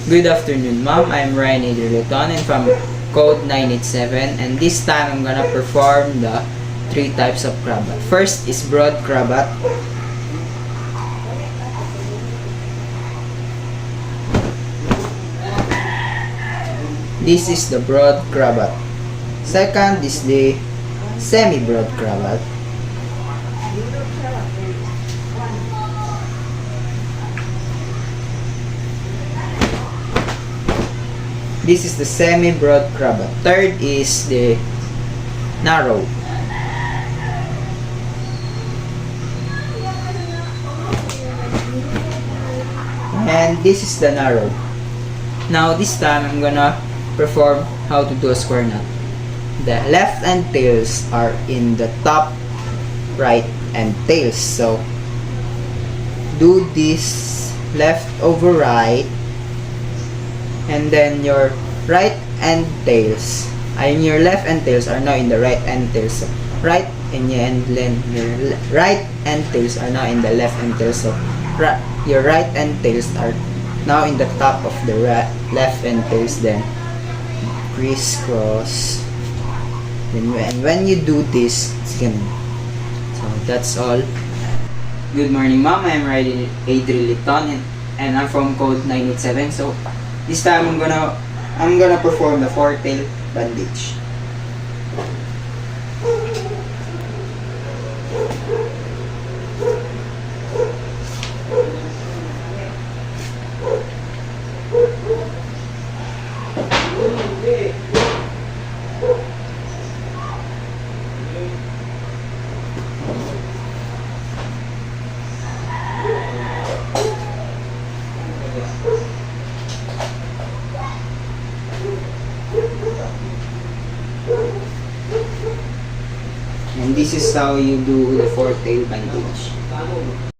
Good afternoon, ma'am. I'm Ryan Adrileton and from code 987, and this time I'm gonna perform the three types of cravat. First is broad cravat. This is the broad cravat. Second is the semi-broad cravat. This is the semi-broad cravat. Third is the narrow. And this is the narrow. Now this time I'm gonna perform how to do a square knot. The left and tails are in the top, right and tails. So do this left over right, and then your right and tails, your left and tails are now in the right and tails. So right and your right and tails are now in the left and tails. So your right and tails are now in the top of the left and tails. Then crisscross. And when you do this, it's gonna. So that's all. Good morning, ma'am. I'm Ryan Adrileton and I'm from code 987. So this time I'm gonna perform the four-tail bandage. And this is how you do the four-tail bandage.